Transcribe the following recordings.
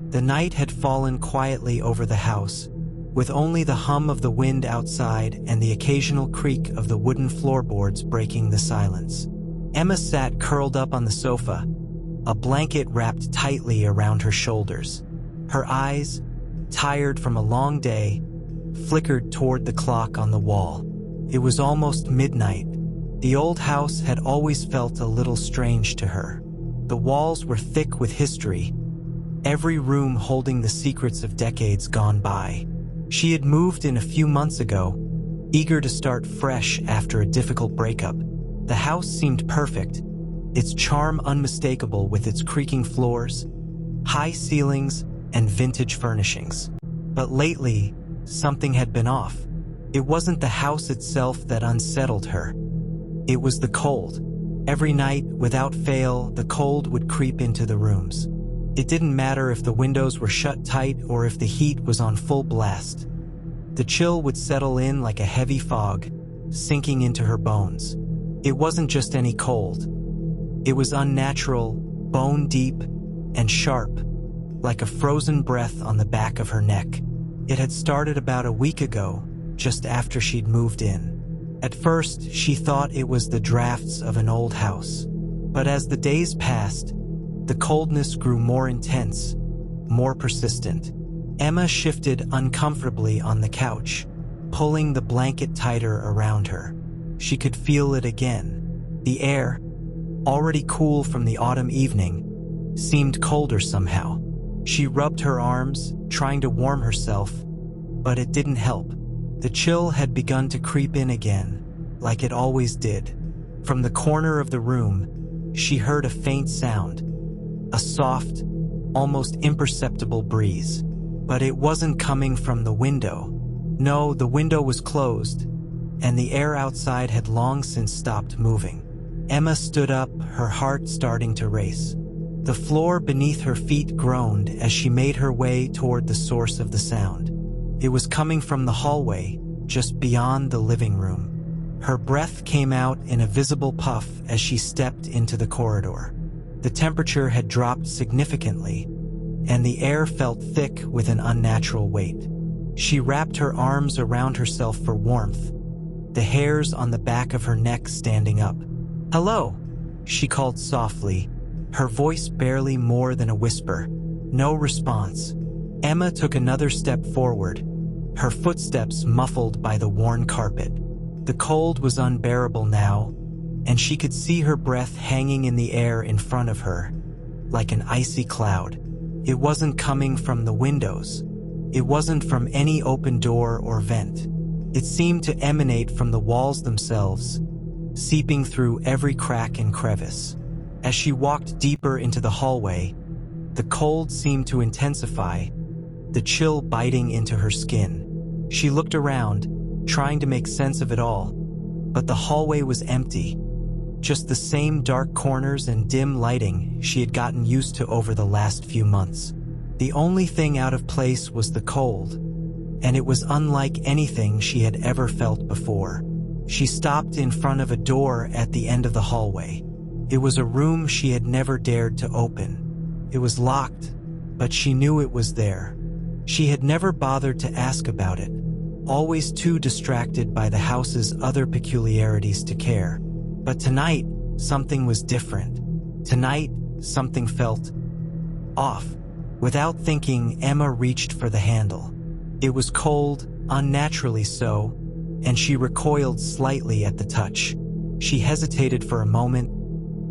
The night had fallen quietly over the house, with only the hum of the wind outside and the occasional creak of the wooden floorboards breaking the silence. Emma sat curled up on the sofa, a blanket wrapped tightly around her shoulders. Her eyes, tired from a long day, flickered toward the clock on the wall. It was almost midnight. The old house had always felt a little strange to her. The walls were thick with history, every room holding the secrets of decades gone by. She had moved in a few months ago, eager to start fresh after a difficult breakup. The house seemed perfect, its charm unmistakable with its creaking floors, high ceilings, and vintage furnishings. But lately, something had been off. It wasn't the house itself that unsettled her. It was the cold. Every night, without fail, the cold would creep into the rooms. It didn't matter if the windows were shut tight or if the heat was on full blast. The chill would settle in like a heavy fog, sinking into her bones. It wasn't just any cold. It was unnatural, bone-deep, and sharp, like a frozen breath on the back of her neck. It had started about a week ago, just after she'd moved in. At first, she thought it was the drafts of an old house. But as the days passed, the coldness grew more intense, more persistent. Emma shifted uncomfortably on the couch, pulling the blanket tighter around her. She could feel it again. The air, already cool from the autumn evening, seemed colder somehow. She rubbed her arms, trying to warm herself, but it didn't help. The chill had begun to creep in again, like it always did. From the corner of the room, she heard a faint sound, a soft, almost imperceptible breeze. But it wasn't coming from the window. No, the window was closed, and the air outside had long since stopped moving. Emma stood up, her heart starting to race. The floor beneath her feet groaned as she made her way toward the source of the sound. It was coming from the hallway, just beyond the living room. Her breath came out in a visible puff as she stepped into the corridor. The temperature had dropped significantly, and the air felt thick with an unnatural weight. She wrapped her arms around herself for warmth, the hairs on the back of her neck standing up. "Hello," she called softly, her voice barely more than a whisper. No response. Emma took another step forward, her footsteps muffled by the worn carpet. The cold was unbearable now, and she could see her breath hanging in the air in front of her, like an icy cloud. It wasn't coming from the windows. It wasn't from any open door or vent. It seemed to emanate from the walls themselves, seeping through every crack and crevice. As she walked deeper into the hallway, the cold seemed to intensify, the chill biting into her skin. She looked around, trying to make sense of it all, but the hallway was empty. Just the same dark corners and dim lighting she had gotten used to over the last few months. The only thing out of place was the cold, and it was unlike anything she had ever felt before. She stopped in front of a door at the end of the hallway. It was a room she had never dared to open. It was locked, but she knew it was there. She had never bothered to ask about it, always too distracted by the house's other peculiarities to care. But tonight, something was different. Tonight, something felt off. Without thinking, Emma reached for the handle. It was cold, unnaturally so, and she recoiled slightly at the touch. She hesitated for a moment,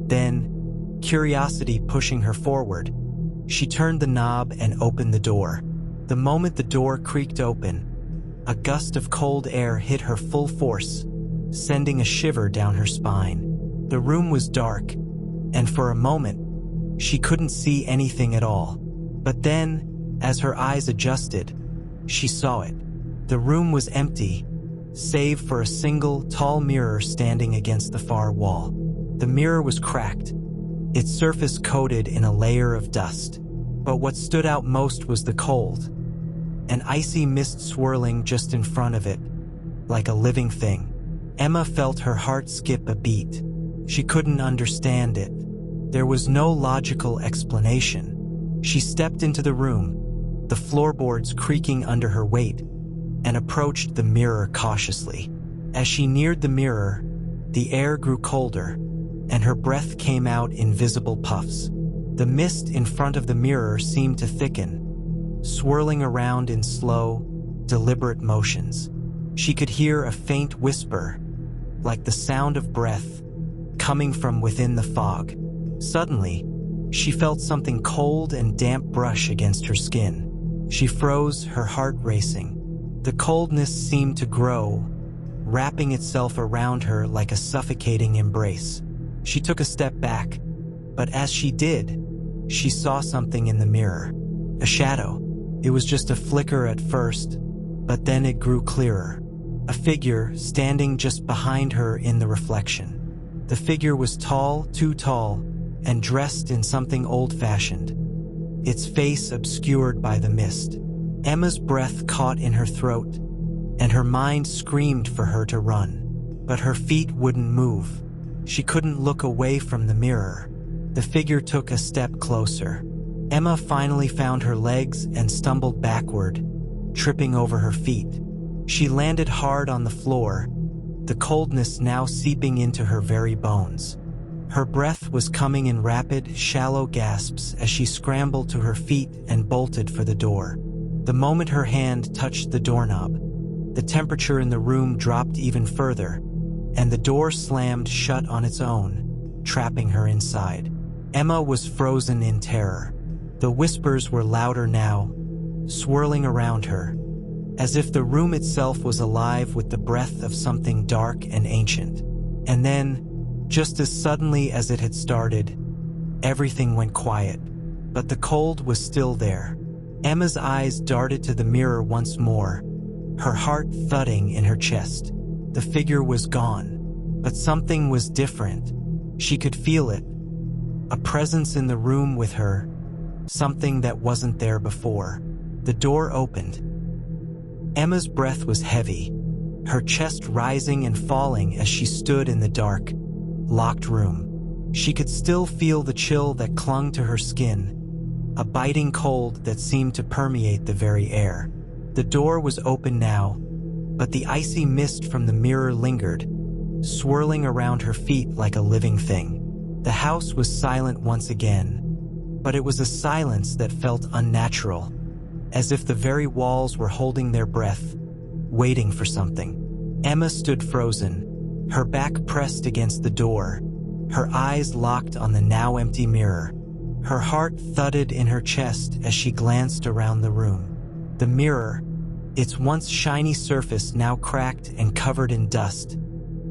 then, curiosity pushing her forward, she turned the knob and opened the door. The moment the door creaked open, a gust of cold air hit her full force, sending a shiver down her spine. The room was dark, and for a moment, she couldn't see anything at all. But then, as her eyes adjusted, she saw it. The room was empty, save for a single, tall mirror standing against the far wall. The mirror was cracked, its surface coated in a layer of dust. But what stood out most was the cold, an icy mist swirling just in front of it, like a living thing. Emma felt her heart skip a beat. She couldn't understand it. There was no logical explanation. She stepped into the room, the floorboards creaking under her weight, and approached the mirror cautiously. As she neared the mirror, the air grew colder, and her breath came out in visible puffs. The mist in front of the mirror seemed to thicken, swirling around in slow, deliberate motions. She could hear a faint whisper, like the sound of breath, coming from within the fog. Suddenly, she felt something cold and damp brush against her skin. She froze, her heart racing. The coldness seemed to grow, wrapping itself around her like a suffocating embrace. She took a step back, but as she did, she saw something in the mirror. A shadow. It was just a flicker at first, but then it grew clearer. A figure standing just behind her in the reflection. The figure was tall, too tall, and dressed in something old-fashioned, its face obscured by the mist. Emma's breath caught in her throat, and her mind screamed for her to run. But her feet wouldn't move. She couldn't look away from the mirror. The figure took a step closer. Emma finally found her legs and stumbled backward, tripping over her feet. She landed hard on the floor, the coldness now seeping into her very bones. Her breath was coming in rapid, shallow gasps as she scrambled to her feet and bolted for the door. The moment her hand touched the doorknob, the temperature in the room dropped even further, and the door slammed shut on its own, trapping her inside. Emma was frozen in terror. The whispers were louder now, swirling around her, as if the room itself was alive with the breath of something dark and ancient. And then, just as suddenly as it had started, everything went quiet. But the cold was still there. Emma's eyes darted to the mirror once more, her heart thudding in her chest. The figure was gone, but something was different. She could feel it. A presence in the room with her, something that wasn't there before. The door opened. Emma's breath was heavy, her chest rising and falling as she stood in the dark, locked room. She could still feel the chill that clung to her skin, a biting cold that seemed to permeate the very air. The door was open now, but the icy mist from the mirror lingered, swirling around her feet like a living thing. The house was silent once again, but it was a silence that felt unnatural, as if the very walls were holding their breath, waiting for something. Emma stood frozen, her back pressed against the door, her eyes locked on the now empty mirror. Her heart thudded in her chest as she glanced around the room. The mirror, its once shiny surface now cracked and covered in dust,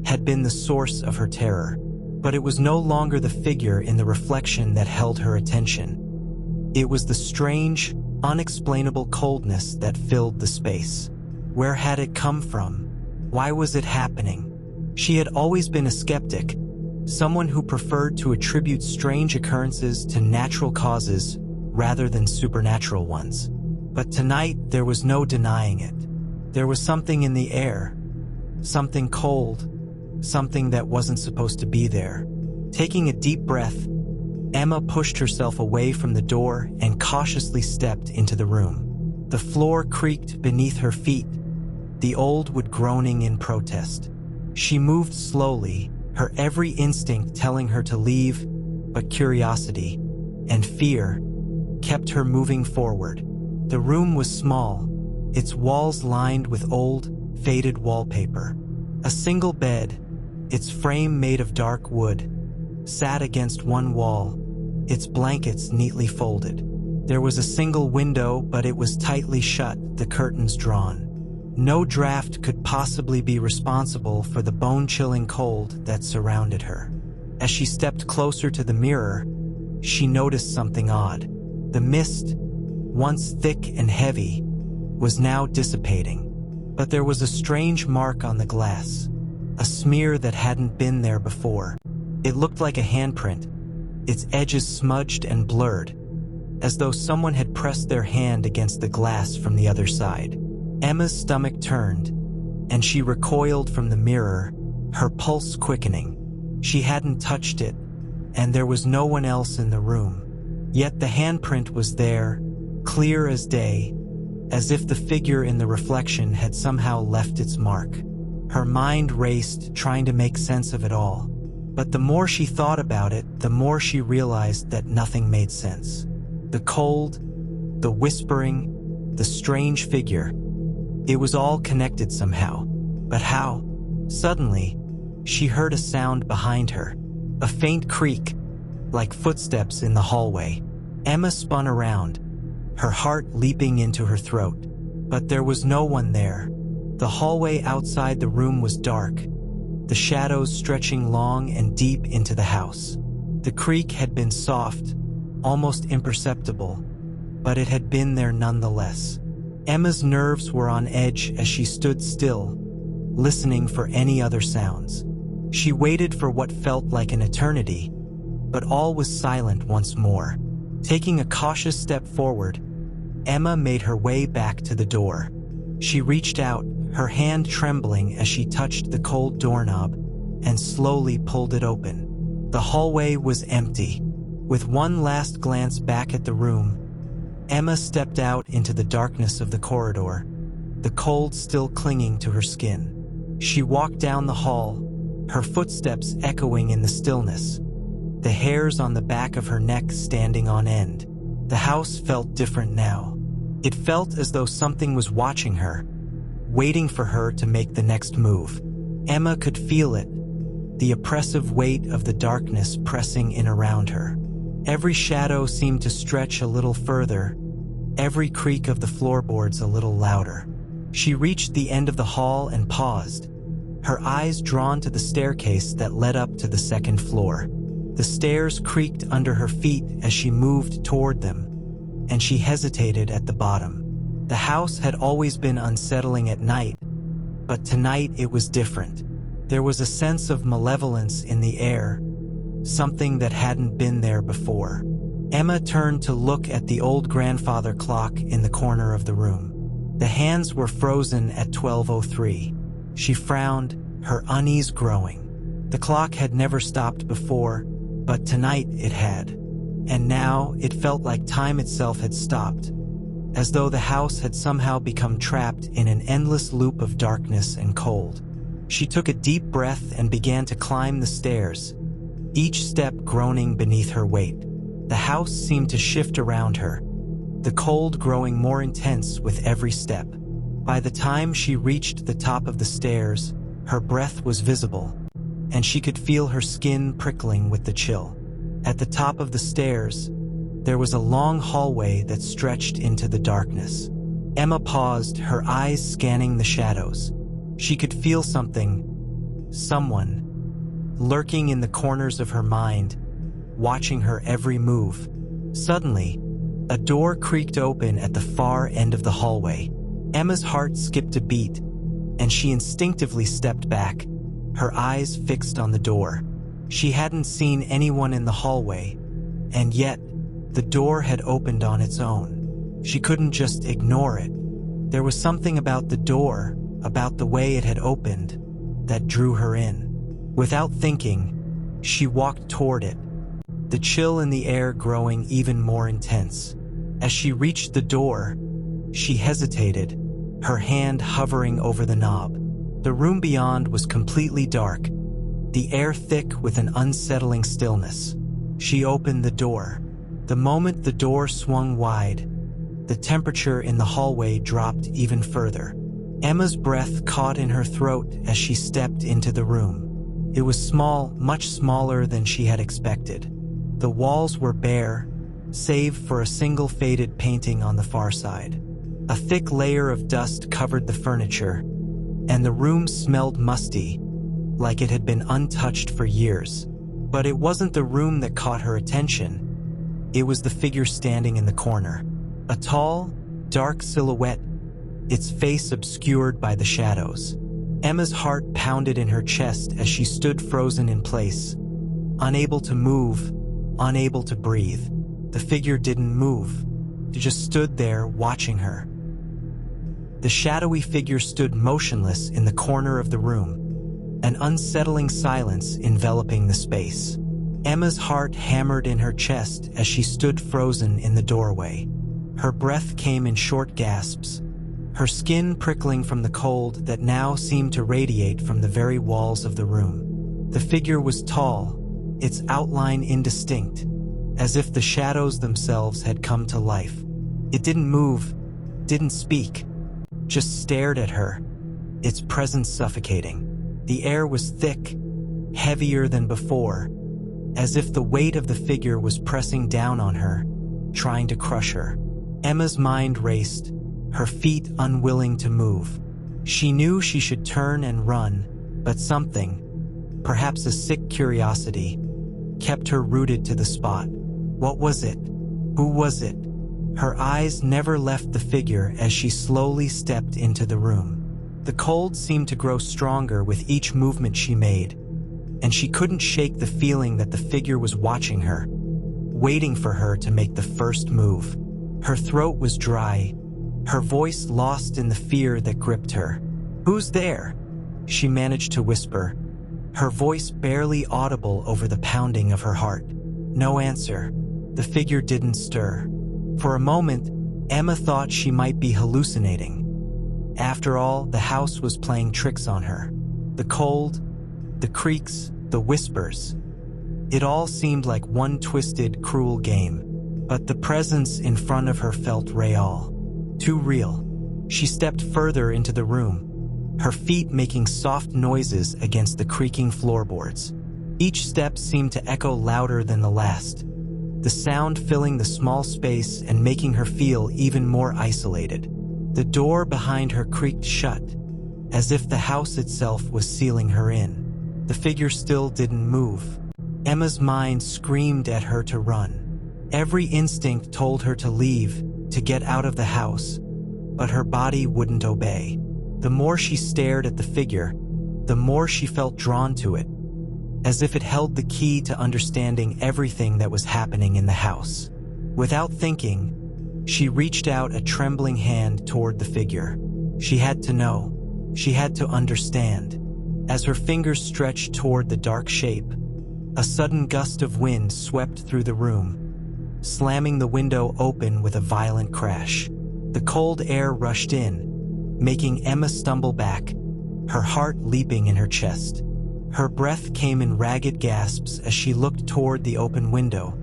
had been the source of her terror. But it was no longer the figure in the reflection that held her attention. It was the strange, unexplainable coldness that filled the space. Where had it come from? Why was it happening? She had always been a skeptic, someone who preferred to attribute strange occurrences to natural causes rather than supernatural ones. But tonight, there was no denying it. There was something in the air, something cold, something that wasn't supposed to be there. Taking a deep breath, Emma pushed herself away from the door and cautiously stepped into the room. The floor creaked beneath her feet, the old wood groaning in protest. She moved slowly, her every instinct telling her to leave, but curiosity and fear kept her moving forward. The room was small, its walls lined with old, faded wallpaper. A single bed, its frame made of dark wood, sat against one wall, its blankets neatly folded. There was a single window, but it was tightly shut, the curtains drawn. No draft could possibly be responsible for the bone-chilling cold that surrounded her. As she stepped closer to the mirror, she noticed something odd. The mist, once thick and heavy, was now dissipating. But there was a strange mark on the glass, a smear that hadn't been there before. It looked like a handprint, its edges smudged and blurred, as though someone had pressed their hand against the glass from the other side. Emma's stomach turned, and she recoiled from the mirror, her pulse quickening. She hadn't touched it, and there was no one else in the room. Yet the handprint was there, clear as day, as if the figure in the reflection had somehow left its mark. Her mind raced, trying to make sense of it all. But the more she thought about it, the more she realized that nothing made sense. The cold, the whispering, the strange figure. It was all connected somehow. But how? Suddenly, she heard a sound behind her. A faint creak, like footsteps in the hallway. Emma spun around, her heart leaping into her throat. But there was no one there. The hallway outside the room was dark, the shadows stretching long and deep into the house. The creak had been soft, almost imperceptible, but it had been there nonetheless. Emma's nerves were on edge as she stood still, listening for any other sounds. She waited for what felt like an eternity, but all was silent once more. Taking a cautious step forward, Emma made her way back to the door. She reached out, her hand trembling as she touched the cold doorknob, and slowly pulled it open. The hallway was empty. With one last glance back at the room, Emma stepped out into the darkness of the corridor, the cold still clinging to her skin. She walked down the hall, her footsteps echoing in the stillness, the hairs on the back of her neck standing on end. The house felt different now. It felt as though something was watching her, waiting for her to make the next move. Emma could feel it, the oppressive weight of the darkness pressing in around her. Every shadow seemed to stretch a little further, every creak of the floorboards a little louder. She reached the end of the hall and paused, her eyes drawn to the staircase that led up to the second floor. The stairs creaked under her feet as she moved toward them, and she hesitated at the bottom. The house had always been unsettling at night, but tonight it was different. There was a sense of malevolence in the air, something that hadn't been there before. Emma turned to look at the old grandfather clock in the corner of the room. The hands were frozen at 12:03. She frowned, her unease growing. The clock had never stopped before, but tonight it had. And now it felt like time itself had stopped, as though the house had somehow become trapped in an endless loop of darkness and cold. She took a deep breath and began to climb the stairs, each step groaning beneath her weight. The house seemed to shift around her, the cold growing more intense with every step. By the time she reached the top of the stairs, her breath was visible, and she could feel her skin prickling with the chill. At the top of the stairs, there was a long hallway that stretched into the darkness. Emma paused, her eyes scanning the shadows. She could feel something, someone, lurking in the corners of her mind, watching her every move. Suddenly, a door creaked open at the far end of the hallway. Emma's heart skipped a beat, and she instinctively stepped back, her eyes fixed on the door. She hadn't seen anyone in the hallway, and yet, the door had opened on its own. She couldn't just ignore it. There was something about the door, about the way it had opened, that drew her in. Without thinking, she walked toward it, the chill in the air growing even more intense. As she reached the door, she hesitated, her hand hovering over the knob. The room beyond was completely dark, the air thick with an unsettling stillness. She opened the door. The moment the door swung wide, the temperature in the hallway dropped even further. Emma's breath caught in her throat as she stepped into the room. It was small, much smaller than she had expected. The walls were bare, save for a single faded painting on the far side. A thick layer of dust covered the furniture, and the room smelled musty, like it had been untouched for years. But it wasn't the room that caught her attention. It was the figure standing in the corner. A tall, dark silhouette, its face obscured by the shadows. Emma's heart pounded in her chest as she stood frozen in place, unable to move, unable to breathe. The figure didn't move. It just stood there watching her. The shadowy figure stood motionless in the corner of the room, an unsettling silence enveloping the space. Emma's heart hammered in her chest as she stood frozen in the doorway. Her breath came in short gasps, her skin prickling from the cold that now seemed to radiate from the very walls of the room. The figure was tall, its outline indistinct, as if the shadows themselves had come to life. It didn't move, didn't speak, just stared at her, its presence suffocating. The air was thick, heavier than before, as if the weight of the figure was pressing down on her, trying to crush her. Emma's mind raced, her feet unwilling to move. She knew she should turn and run, but something, perhaps a sick curiosity, kept her rooted to the spot. What was it? Who was it? Her eyes never left the figure as she slowly stepped into the room. The cold seemed to grow stronger with each movement she made, and she couldn't shake the feeling that the figure was watching her, waiting for her to make the first move. Her throat was dry, her voice lost in the fear that gripped her. "Who's there?" she managed to whisper, her voice barely audible over the pounding of her heart. No answer. The figure didn't stir. For a moment, Emma thought she might be hallucinating. After all, the house was playing tricks on her. The cold, the creaks, the whispers. It all seemed like one twisted, cruel game. But the presence in front of her felt real. Too real. She stepped further into the room, her feet making soft noises against the creaking floorboards. Each step seemed to echo louder than the last, the sound filling the small space and making her feel even more isolated. The door behind her creaked shut, as if the house itself was sealing her in. The figure still didn't move. Emma's mind screamed at her to run. Every instinct told her to leave, to get out of the house, but her body wouldn't obey. The more she stared at the figure, the more she felt drawn to it, as if it held the key to understanding everything that was happening in the house. Without thinking, she reached out a trembling hand toward the figure. She had to know. She had to understand. As her fingers stretched toward the dark shape, a sudden gust of wind swept through the room, slamming the window open with a violent crash. The cold air rushed in, making Emma stumble back, her heart leaping in her chest. Her breath came in ragged gasps as she looked toward the open window,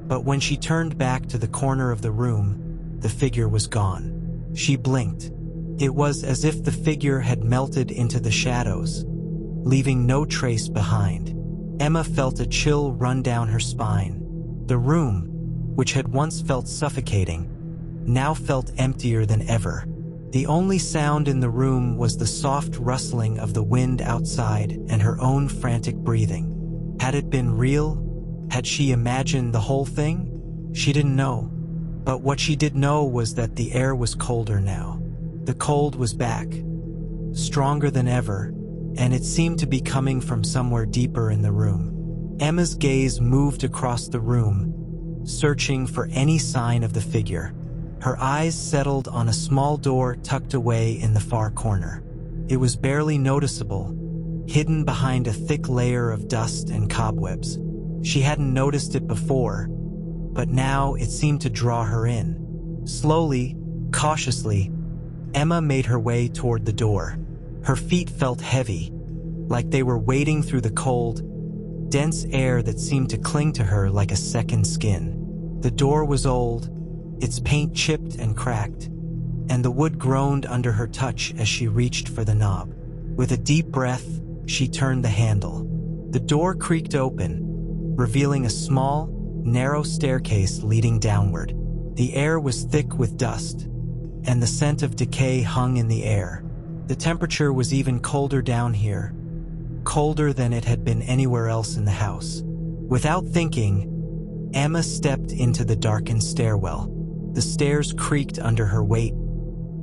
but when she turned back to the corner of the room, the figure was gone. She blinked. It was as if the figure had melted into the shadows, leaving no trace behind. Emma felt a chill run down her spine. The room, which had once felt suffocating, now felt emptier than ever. The only sound in the room was the soft rustling of the wind outside and her own frantic breathing. Had it been real? Had she imagined the whole thing? She didn't know. But what she did know was that the air was colder now. The cold was back, stronger than ever, and it seemed to be coming from somewhere deeper in the room. Emma's gaze moved across the room, searching for any sign of the figure. Her eyes settled on a small door tucked away in the far corner. It was barely noticeable, hidden behind a thick layer of dust and cobwebs. She hadn't noticed it before, but now it seemed to draw her in. Slowly, cautiously, Emma made her way toward the door. Her feet felt heavy, like they were wading through the cold, dense air that seemed to cling to her like a second skin. The door was old, its paint chipped and cracked, and the wood groaned under her touch as she reached for the knob. With a deep breath, she turned the handle. The door creaked open, revealing a small, narrow staircase leading downward. The air was thick with dust, and the scent of decay hung in the air. The temperature was even colder down here, colder than it had been anywhere else in the house. Without thinking, Emma stepped into the darkened stairwell. The stairs creaked under her weight,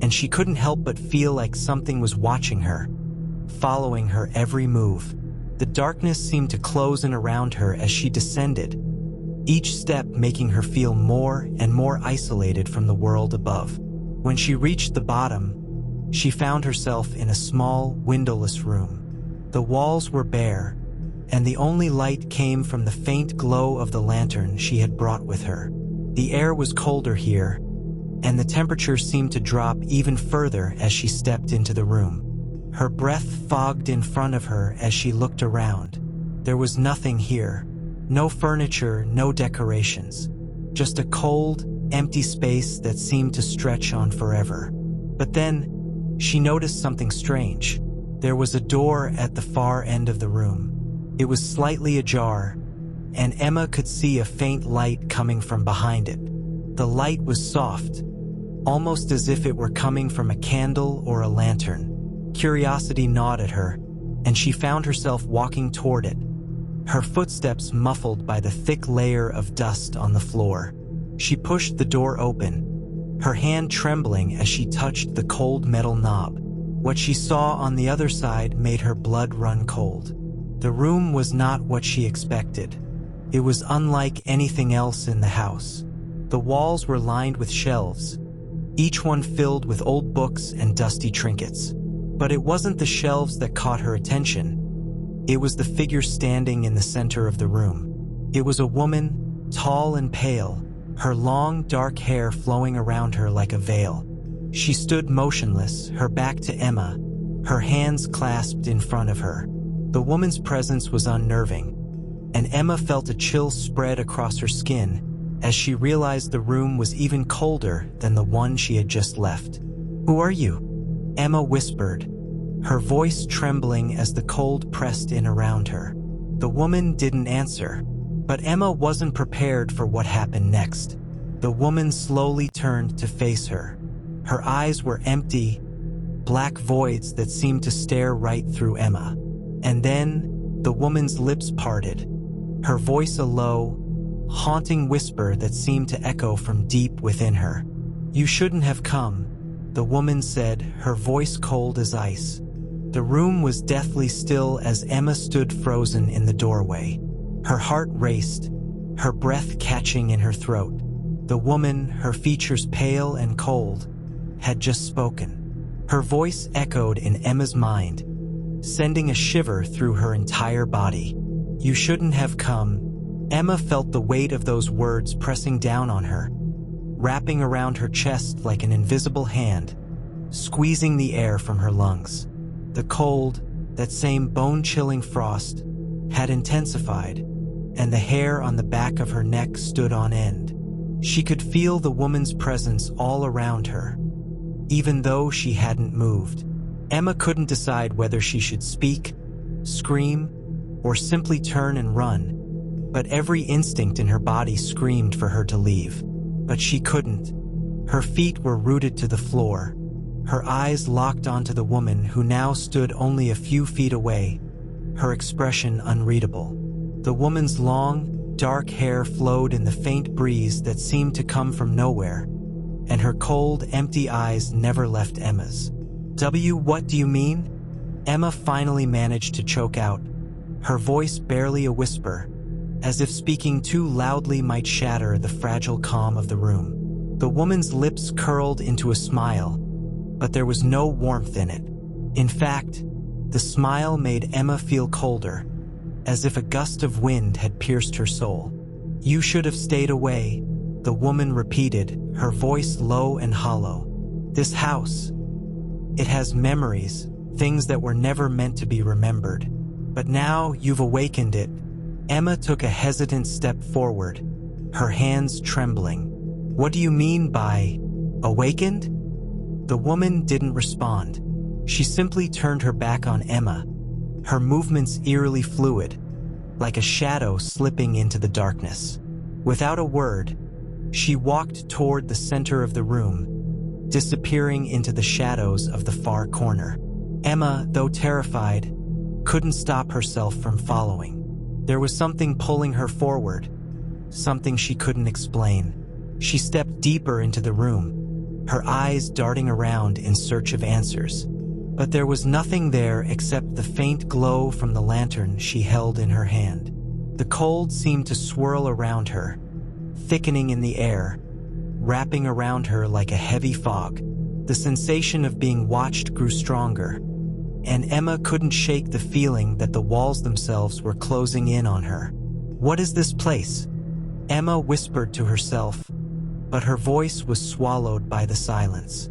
and she couldn't help but feel like something was watching her, following her every move. The darkness seemed to close in around her as she descended, each step making her feel more and more isolated from the world above. When she reached the bottom, she found herself in a small, windowless room. The walls were bare, and the only light came from the faint glow of the lantern she had brought with her. The air was colder here, and the temperature seemed to drop even further as she stepped into the room. Her breath fogged in front of her as she looked around. There was nothing here. No furniture, no decorations. Just a cold, empty space that seemed to stretch on forever. But then, she noticed something strange. There was a door at the far end of the room. It was slightly ajar, and Emma could see a faint light coming from behind it. The light was soft, almost as if it were coming from a candle or a lantern. Curiosity gnawed at her, and she found herself walking toward it, her footsteps muffled by the thick layer of dust on the floor. She pushed the door open, her hand trembling as she touched the cold metal knob. What she saw on the other side made her blood run cold. The room was not what she expected. It was unlike anything else in the house. The walls were lined with shelves, each one filled with old books and dusty trinkets. But it wasn't the shelves that caught her attention. It was the figure standing in the center of the room. It was a woman, tall and pale, her long, dark hair flowing around her like a veil. She stood motionless, her back to Emma, her hands clasped in front of her. The woman's presence was unnerving, and Emma felt a chill spread across her skin as she realized the room was even colder than the one she had just left. "Who are you?" Emma whispered, her voice trembling as the cold pressed in around her. The woman didn't answer, but Emma wasn't prepared for what happened next. The woman slowly turned to face her. Her eyes were empty, black voids that seemed to stare right through Emma. And then, the woman's lips parted, her voice a low, haunting whisper that seemed to echo from deep within her. "You shouldn't have come," the woman said, her voice cold as ice. The room was deathly still as Emma stood frozen in the doorway. Her heart raced, her breath catching in her throat. The woman, her features pale and cold, had just spoken. Her voice echoed in Emma's mind, sending a shiver through her entire body. "You shouldn't have come." Emma felt the weight of those words pressing down on her, wrapping around her chest like an invisible hand, squeezing the air from her lungs. The cold, that same bone-chilling frost, had intensified, and the hair on the back of her neck stood on end. She could feel the woman's presence all around her, even though she hadn't moved. Emma couldn't decide whether she should speak, scream, or simply turn and run, but every instinct in her body screamed for her to leave. But she couldn't. Her feet were rooted to the floor, her eyes locked onto the woman who now stood only a few feet away, her expression unreadable. The woman's long, dark hair flowed in the faint breeze that seemed to come from nowhere, and her cold, empty eyes never left Emma's. What do you mean?" Emma finally managed to choke out, her voice barely a whisper, as if speaking too loudly might shatter the fragile calm of the room. The woman's lips curled into a smile, but there was no warmth in it. In fact, the smile made Emma feel colder, as if a gust of wind had pierced her soul. "You should have stayed away," the woman repeated, her voice low and hollow. "This house, it has memories, things that were never meant to be remembered. But now you've awakened it." Emma took a hesitant step forward, her hands trembling. "What do you mean by awakened?" The woman didn't respond. She simply turned her back on Emma, her movements eerily fluid, like a shadow slipping into the darkness. Without a word, she walked toward the center of the room, disappearing into the shadows of the far corner. Emma, though terrified, couldn't stop herself from following. There was something pulling her forward, something she couldn't explain. She stepped deeper into the room, her eyes darting around in search of answers. But there was nothing there except the faint glow from the lantern she held in her hand. The cold seemed to swirl around her, thickening in the air, wrapping around her like a heavy fog. The sensation of being watched grew stronger, and Emma couldn't shake the feeling that the walls themselves were closing in on her. "What is this place?" Emma whispered to herself, but her voice was swallowed by the silence.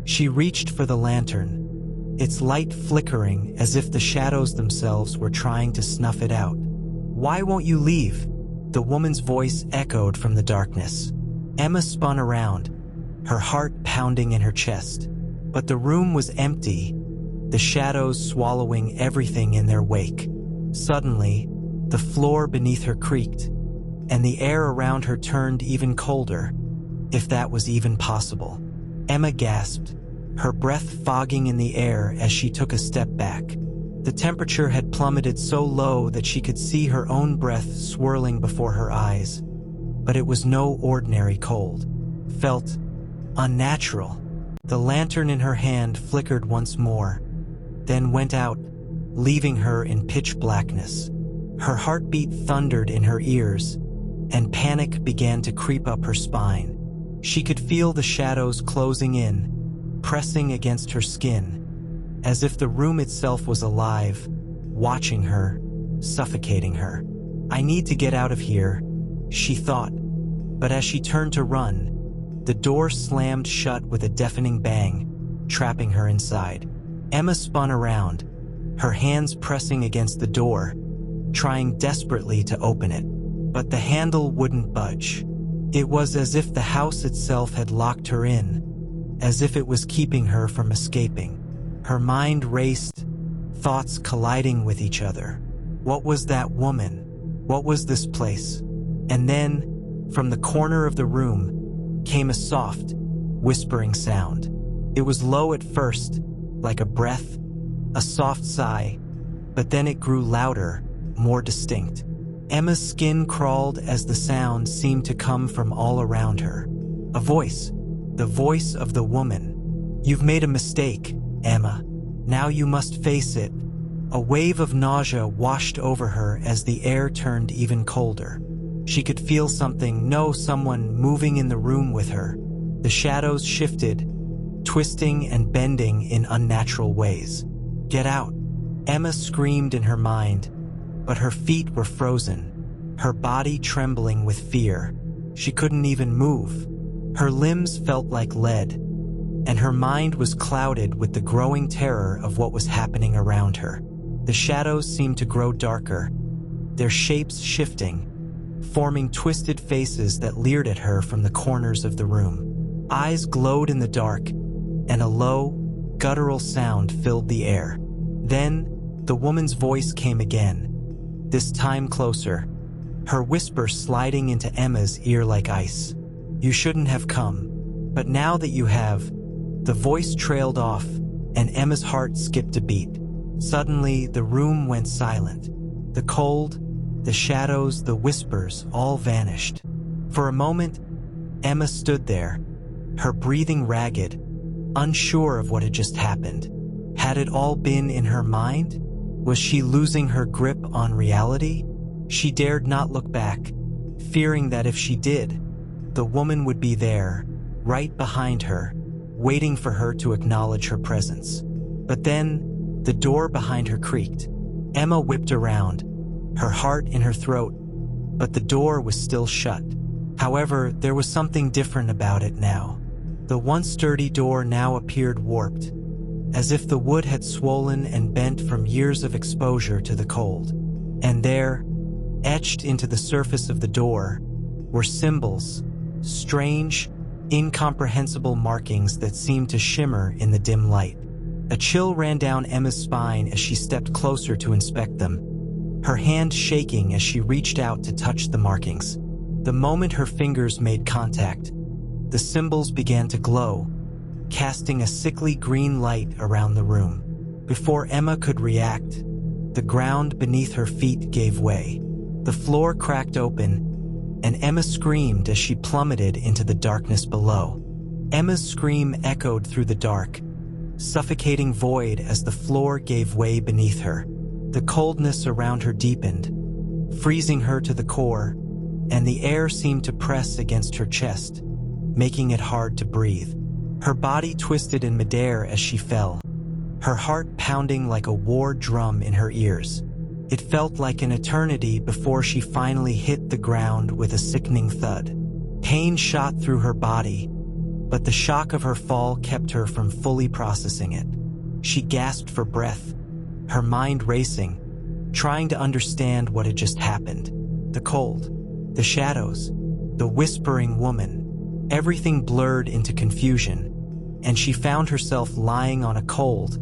She reached for the lantern, its light flickering as if the shadows themselves were trying to snuff it out. "Why won't you leave?" The woman's voice echoed from the darkness. Emma spun around, her heart pounding in her chest. But the room was empty, the shadows swallowing everything in their wake. Suddenly, the floor beneath her creaked, and the air around her turned even colder, if that was even possible. Emma gasped, her breath fogging in the air as she took a step back. The temperature had plummeted so low that she could see her own breath swirling before her eyes. But it was no ordinary cold. Felt unnatural. The lantern in her hand flickered once more, then went out, leaving her in pitch blackness. Her heartbeat thundered in her ears, and panic began to creep up her spine. She could feel the shadows closing in, pressing against her skin, as if the room itself was alive, watching her, suffocating her. "I need to get out of here," she thought, but as she turned to run, the door slammed shut with a deafening bang, trapping her inside. Emma spun around, her hands pressing against the door, trying desperately to open it. But the handle wouldn't budge. It was as if the house itself had locked her in, as if it was keeping her from escaping. Her mind raced, thoughts colliding with each other. What was that woman? What was this place? And then, from the corner of the room, came a soft, whispering sound. It was low at first, like a breath, a soft sigh, but then it grew louder, more distinct. Emma's skin crawled as the sound seemed to come from all around her. A voice, the voice of the woman. "You've made a mistake, Emma. Now you must face it." A wave of nausea washed over her as the air turned even colder. She could feel someone moving in the room with her. The shadows shifted, twisting and bending in unnatural ways. "Get out!" Emma screamed in her mind, but her feet were frozen, her body trembling with fear. She couldn't even move. Her limbs felt like lead, and her mind was clouded with the growing terror of what was happening around her. The shadows seemed to grow darker, their shapes shifting, forming twisted faces that leered at her from the corners of the room. Eyes glowed in the dark, and a low, guttural sound filled the air. Then, the woman's voice came again, this time closer, her whisper sliding into Emma's ear like ice. "You shouldn't have come, but now that you have..." The voice trailed off, and Emma's heart skipped a beat. Suddenly, the room went silent. The cold, the shadows, the whispers all vanished. For a moment, Emma stood there, her breathing ragged, unsure of what had just happened. Had it all been in her mind? Was she losing her grip on reality? She dared not look back, fearing that if she did, the woman would be there, right behind her, waiting for her to acknowledge her presence. But then, the door behind her creaked. Emma whipped around, her heart in her throat, but the door was still shut. However, there was something different about it now. The once sturdy door now appeared warped, as if the wood had swollen and bent from years of exposure to the cold. And there, etched into the surface of the door, were symbols, strange, incomprehensible markings that seemed to shimmer in the dim light. A chill ran down Emma's spine as she stepped closer to inspect them, her hand shaking as she reached out to touch the markings. The moment her fingers made contact, the symbols began to glow, casting a sickly green light around the room. Before Emma could react, the ground beneath her feet gave way. The floor cracked open, and Emma screamed as she plummeted into the darkness below. Emma's scream echoed through the dark, suffocating void as the floor gave way beneath her. The coldness around her deepened, freezing her to the core, and the air seemed to press against her chest, making it hard to breathe. Her body twisted in midair as she fell, her heart pounding like a war drum in her ears. It felt like an eternity before she finally hit the ground with a sickening thud. Pain shot through her body, but the shock of her fall kept her from fully processing it. She gasped for breath, her mind racing, trying to understand what had just happened. The cold, the shadows, the whispering woman, everything blurred into confusion, and she found herself lying on a cold,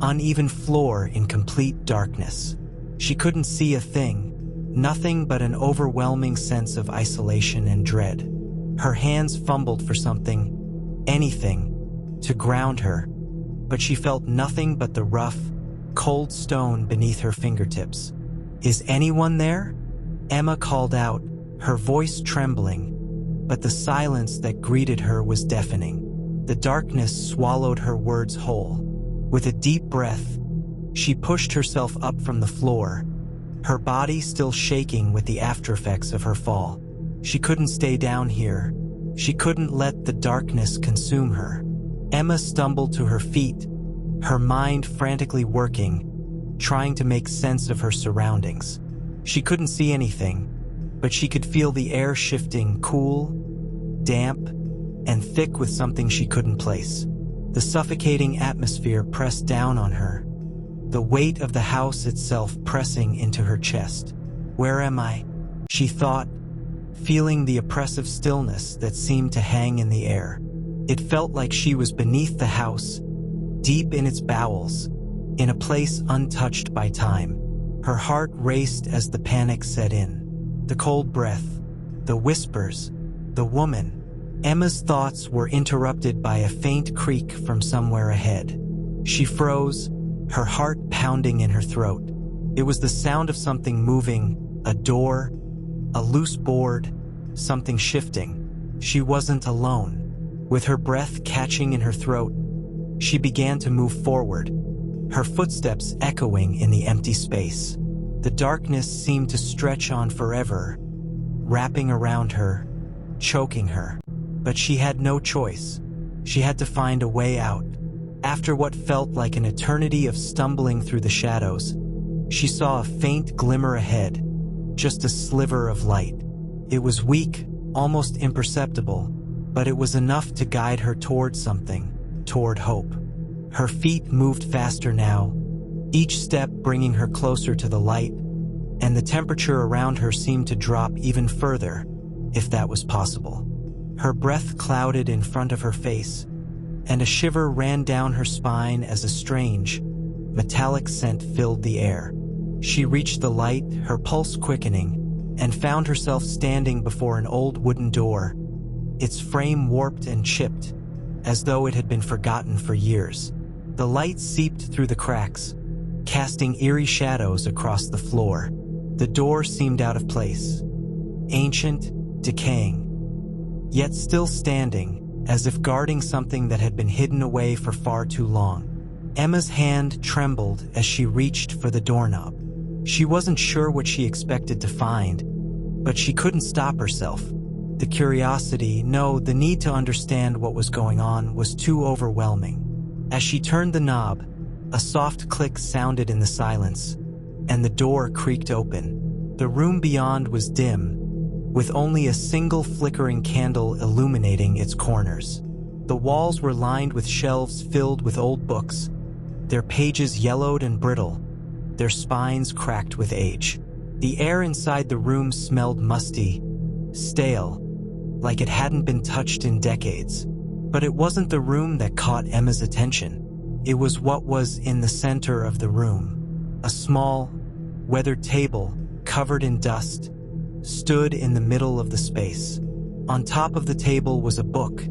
uneven floor in complete darkness. She couldn't see a thing, nothing but an overwhelming sense of isolation and dread. Her hands fumbled for something, anything, to ground her, but she felt nothing but the rough, cold stone beneath her fingertips. "Is anyone there?" Emma called out, her voice trembling, but the silence that greeted her was deafening. The darkness swallowed her words whole. With a deep breath, she pushed herself up from the floor, her body still shaking with the aftereffects of her fall. She couldn't stay down here. She couldn't let the darkness consume her. Emma stumbled to her feet, her mind frantically working, trying to make sense of her surroundings. She couldn't see anything, but she could feel the air shifting, cool, damp, and thick with something she couldn't place. The suffocating atmosphere pressed down on her, the weight of the house itself pressing into her chest. "Where am I?" she thought, feeling the oppressive stillness that seemed to hang in the air. It felt like she was beneath the house, deep in its bowels, in a place untouched by time. Her heart raced as the panic set in. The cold breath, the whispers, the woman. Emma's thoughts were interrupted by a faint creak from somewhere ahead. She froze, her heart pounding in her throat. It was the sound of something moving, a door, a loose board, something shifting. She wasn't alone. With her breath catching in her throat, she began to move forward, her footsteps echoing in the empty space. The darkness seemed to stretch on forever, wrapping around her, choking her. But she had no choice. She had to find a way out. After what felt like an eternity of stumbling through the shadows, she saw a faint glimmer ahead, just a sliver of light. It was weak, almost imperceptible, but it was enough to guide her toward something, toward hope. Her feet moved faster now, each step bringing her closer to the light, and the temperature around her seemed to drop even further, if that was possible. Her breath clouded in front of her face, and a shiver ran down her spine as a strange, metallic scent filled the air. She reached the light, her pulse quickening, and found herself standing before an old wooden door, its frame warped and chipped, as though it had been forgotten for years. The light seeped through the cracks, casting eerie shadows across the floor. The door seemed out of place, ancient, decaying, yet still standing, as if guarding something that had been hidden away for far too long. Emma's hand trembled as she reached for the doorknob. She wasn't sure what she expected to find, but she couldn't stop herself. The curiosity, no, the need to understand what was going on was too overwhelming. As she turned the knob, a soft click sounded in the silence, and the door creaked open. The room beyond was dim, with only a single flickering candle illuminating its corners. The walls were lined with shelves filled with old books, their pages yellowed and brittle, their spines cracked with age. The air inside the room smelled musty, stale, like it hadn't been touched in decades. But it wasn't the room that caught Emma's attention. It was what was in the center of the room. A small, weathered table, covered in dust, stood in the middle of the space. On top of the table was a book,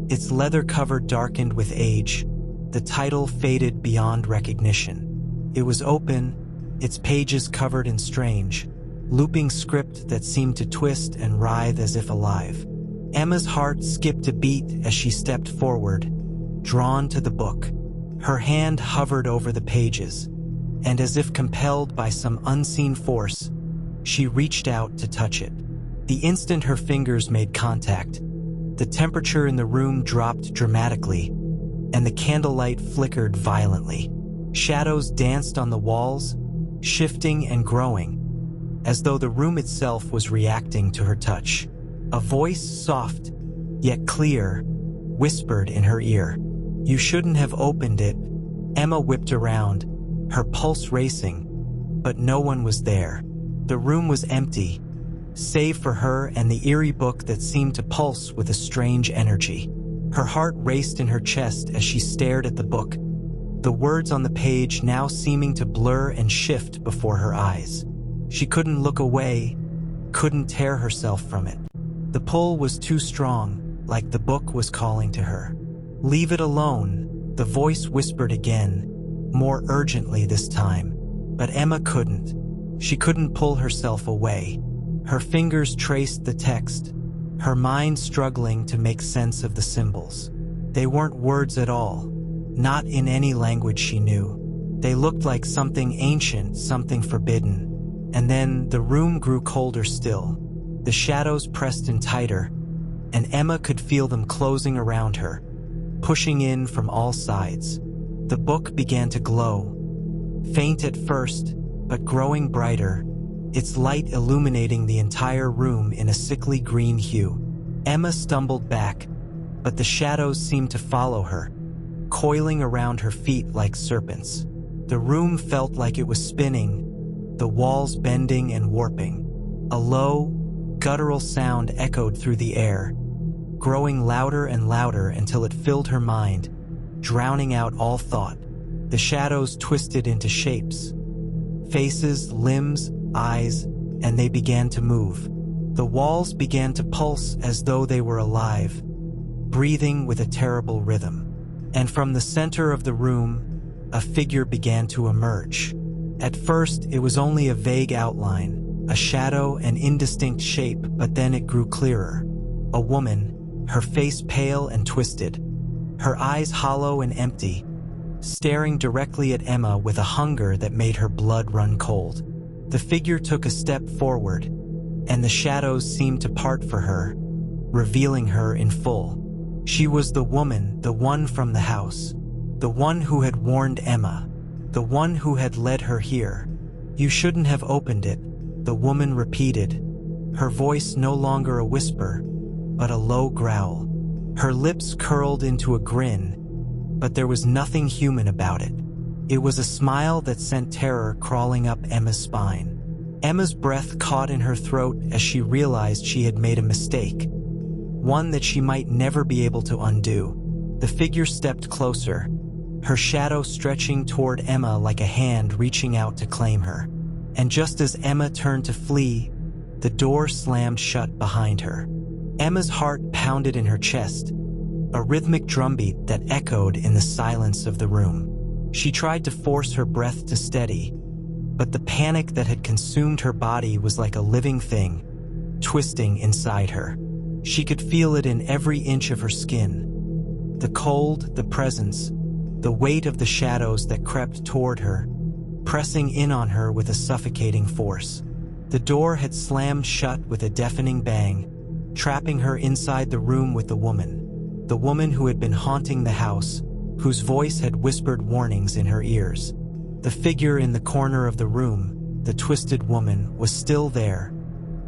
its leather cover darkened with age, the title faded beyond recognition. It was open, its pages covered in strange, looping script that seemed to twist and writhe as if alive. Emma's heart skipped a beat as she stepped forward, drawn to the book. Her hand hovered over the pages, and as if compelled by some unseen force, she reached out to touch it. The instant her fingers made contact, the temperature in the room dropped dramatically, and the candlelight flickered violently. Shadows danced on the walls, shifting and growing, as though the room itself was reacting to her touch. A voice, soft yet clear, whispered in her ear. "You shouldn't have opened it." Emma whipped around, her pulse racing, but no one was there. The room was empty, save for her and the eerie book that seemed to pulse with a strange energy. Her heart raced in her chest as she stared at the book, the words on the page now seeming to blur and shift before her eyes. She couldn't look away, couldn't tear herself from it. The pull was too strong, like the book was calling to her. "Leave it alone," the voice whispered again, more urgently this time. But Emma couldn't. She couldn't pull herself away. Her fingers traced the text, her mind struggling to make sense of the symbols. They weren't words at all, not in any language she knew. They looked like something ancient, something forbidden. And then the room grew colder still. The shadows pressed in tighter, and Emma could feel them closing around her, pushing in from all sides. The book began to glow, faint at first, but growing brighter, its light illuminating the entire room in a sickly green hue. Emma stumbled back, but the shadows seemed to follow her, coiling around her feet like serpents. The room felt like it was spinning, the walls bending and warping. A low, guttural sound echoed through the air, growing louder and louder until it filled her mind, drowning out all thought. The shadows twisted into shapes, faces, limbs, eyes, and they began to move. The walls began to pulse as though they were alive, breathing with a terrible rhythm. And from the center of the room, a figure began to emerge. At first, it was only a vague outline, a shadow, an indistinct shape, but then it grew clearer. A woman, her face pale and twisted, her eyes hollow and empty, staring directly at Emma with a hunger that made her blood run cold. The figure took a step forward, and the shadows seemed to part for her, revealing her in full. She was the woman, the one from the house, the one who had warned Emma, the one who had led her here. "You shouldn't have opened it," the woman repeated, her voice no longer a whisper, but a low growl. Her lips curled into a grin, but there was nothing human about it. It was a smile that sent terror crawling up Emma's spine. Emma's breath caught in her throat as she realized she had made a mistake, one that she might never be able to undo. The figure stepped closer, her shadow stretching toward Emma like a hand reaching out to claim her. And just as Emma turned to flee, the door slammed shut behind her. Emma's heart pounded in her chest, a rhythmic drumbeat that echoed in the silence of the room. She tried to force her breath to steady, but the panic that had consumed her body was like a living thing, twisting inside her. She could feel it in every inch of her skin. The cold, the presence, the weight of the shadows that crept toward her, pressing in on her with a suffocating force. The door had slammed shut with a deafening bang, trapping her inside the room with the woman who had been haunting the house, whose voice had whispered warnings in her ears. The figure in the corner of the room, the twisted woman, was still there,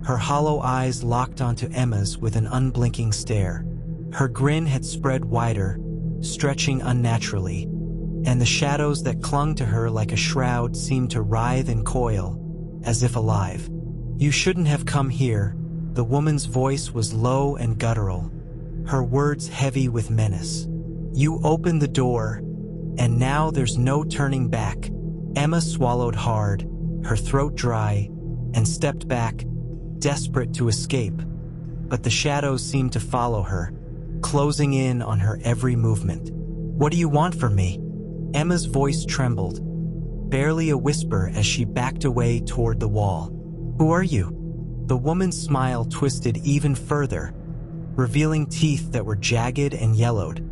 her hollow eyes locked onto Emma's with an unblinking stare. Her grin had spread wider, stretching unnaturally, and the shadows that clung to her like a shroud seemed to writhe and coil, as if alive. "You shouldn't have come here." The woman's voice was low and guttural, her words heavy with menace. "You opened the door, and now there's no turning back." Emma swallowed hard, her throat dry, and stepped back, desperate to escape. But the shadows seemed to follow her, closing in on her every movement. "What do you want from me?" Emma's voice trembled, barely a whisper as she backed away toward the wall. "Who are you?" The woman's smile twisted even further, revealing teeth that were jagged and yellowed,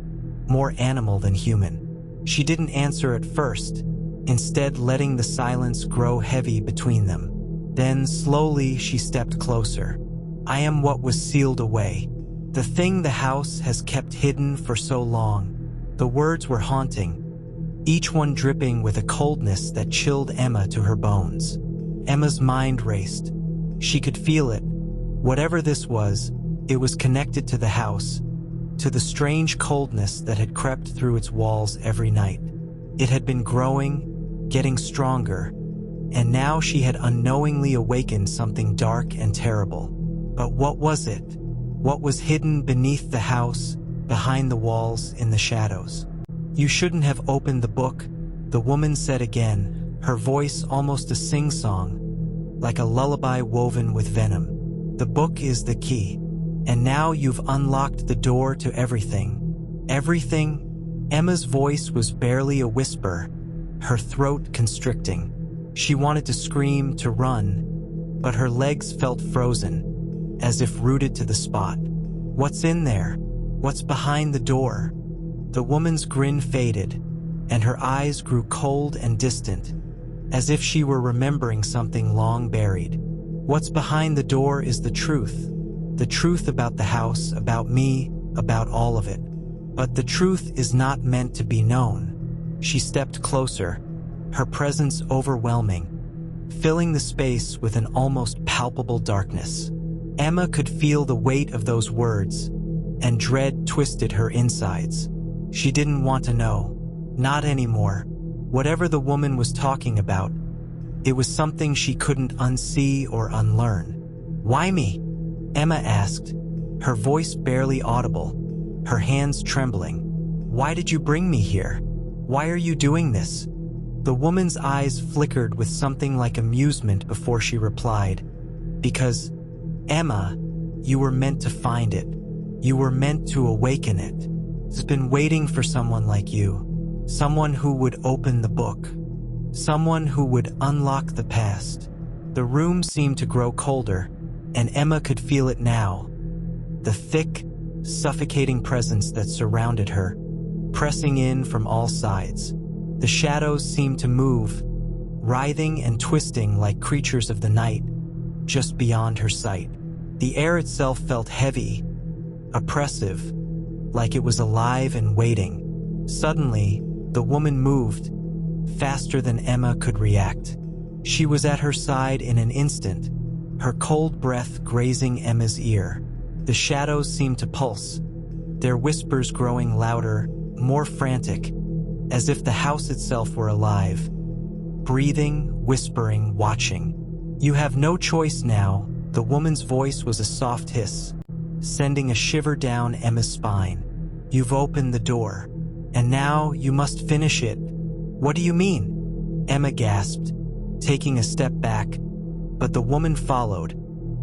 more animal than human. She didn't answer at first, instead letting the silence grow heavy between them. Then, slowly, she stepped closer. "I am what was sealed away. The thing the house has kept hidden for so long." The words were haunting, each one dripping with a coldness that chilled Emma to her bones. Emma's mind raced. She could feel it. Whatever this was, it was connected to the house, to the strange coldness that had crept through its walls every night. It had been growing, getting stronger, and now she had unknowingly awakened something dark and terrible. But what was it? What was hidden beneath the house, behind the walls, in the shadows? "You shouldn't have opened the book," the woman said again, her voice almost a sing-song, like a lullaby woven with venom. "The book is the key, and now you've unlocked the door to everything." Everything? Emma's voice was barely a whisper, her throat constricting. She wanted to scream, to run, but her legs felt frozen, as if rooted to the spot. "What's in there? What's behind the door?" The woman's grin faded, and her eyes grew cold and distant, as if she were remembering something long buried. "What's behind the door is the truth about the house, about me, about all of it. But the truth is not meant to be known." She stepped closer, her presence overwhelming, filling the space with an almost palpable darkness. Emma could feel the weight of those words, and dread twisted her insides. She didn't want to know. Not anymore. Whatever the woman was talking about, it was something she couldn't unsee or unlearn. "Why me?" Emma asked, her voice barely audible, her hands trembling. "Why did you bring me here? Why are you doing this?" The woman's eyes flickered with something like amusement before she replied, "Because, Emma, you were meant to find it. You were meant to awaken it. It's been waiting for someone like you. Someone who would open the book. Someone who would unlock the past." The room seemed to grow colder, and Emma could feel it now. The thick, suffocating presence that surrounded her, pressing in from all sides. The shadows seemed to move, writhing and twisting like creatures of the night, just beyond her sight. The air itself felt heavy, oppressive, like it was alive and waiting. Suddenly, the woman moved, faster than Emma could react. She was at her side in an instant, her cold breath grazing Emma's ear. The shadows seemed to pulse, their whispers growing louder, more frantic, as if the house itself were alive, breathing, whispering, watching. "You have no choice now." The woman's voice was a soft hiss, sending a shiver down Emma's spine. "You've opened the door, and now you must finish it." "What do you mean?" Emma gasped, taking a step back, but the woman followed,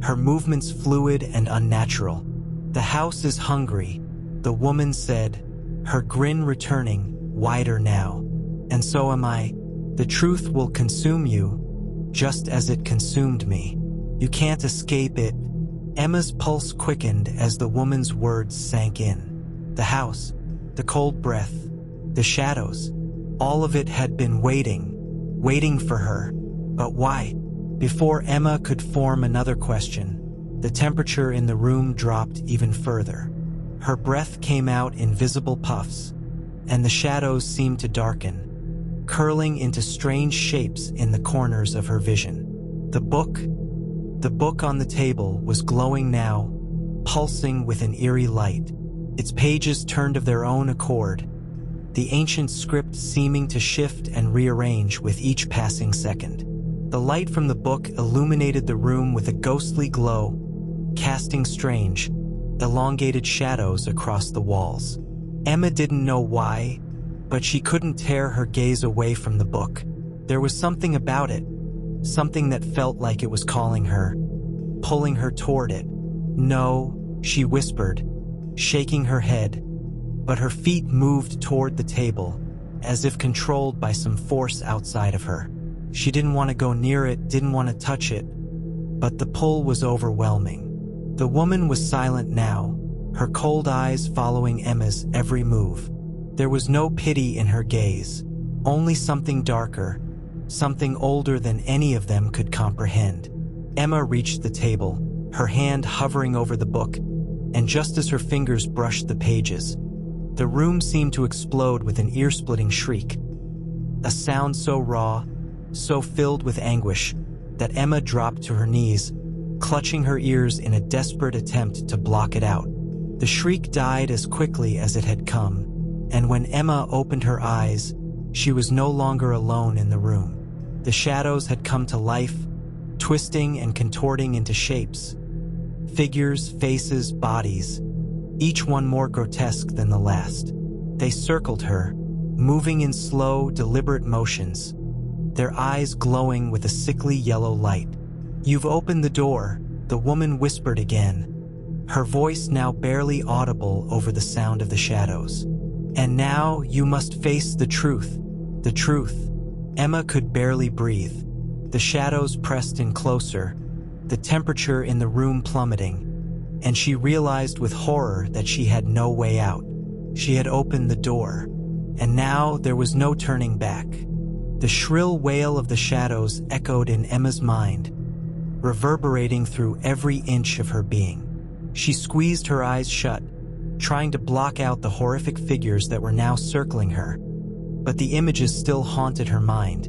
her movements fluid and unnatural. "The house is hungry," the woman said, her grin returning, wider now. "And so am I. The truth will consume you, just as it consumed me. You can't escape it." Emma's pulse quickened as the woman's words sank in. The house, the cold breath, the shadows, all of it had been waiting for her. But why? Before Emma could form another question, the temperature in the room dropped even further. Her breath came out in visible puffs, and the shadows seemed to darken, curling into strange shapes in the corners of her vision. The book on the table was glowing now, pulsing with an eerie light. Its pages turned of their own accord, the ancient script seeming to shift and rearrange with each passing second. The light from the book illuminated the room with a ghostly glow, casting strange, elongated shadows across the walls. Emma didn't know why, but she couldn't tear her gaze away from the book. There was something about it, something that felt like it was calling her, pulling her toward it. "No," she whispered, shaking her head, but her feet moved toward the table, as if controlled by some force outside of her. She didn't want to go near it, didn't want to touch it, but the pull was overwhelming. The woman was silent now, her cold eyes following Emma's every move. There was no pity in her gaze, only something darker, something older than any of them could comprehend. Emma reached the table, her hand hovering over the book, and just as her fingers brushed the pages, The room seemed to explode with an ear-splitting shriek, a sound so raw, so filled with anguish, that Emma dropped to her knees, clutching her ears in a desperate attempt to block it out. The shriek died as quickly as it had come, and when Emma opened her eyes, she was no longer alone in the room. The shadows had come to life, twisting and contorting into shapes. Figures, faces, bodies, each one more grotesque than the last. They circled her, moving in slow, deliberate motions, their eyes glowing with a sickly yellow light. "You've opened the door," the woman whispered again, her voice now barely audible over the sound of the shadows. "And now you must face the truth. The truth." Emma could barely breathe. The shadows pressed in closer, the temperature in the room plummeting, and she realized with horror that she had no way out. She had opened the door, and now there was no turning back. The shrill wail of the shadows echoed in Emma's mind, reverberating through every inch of her being. She squeezed her eyes shut, trying to block out the horrific figures that were now circling her. But the images still haunted her mind.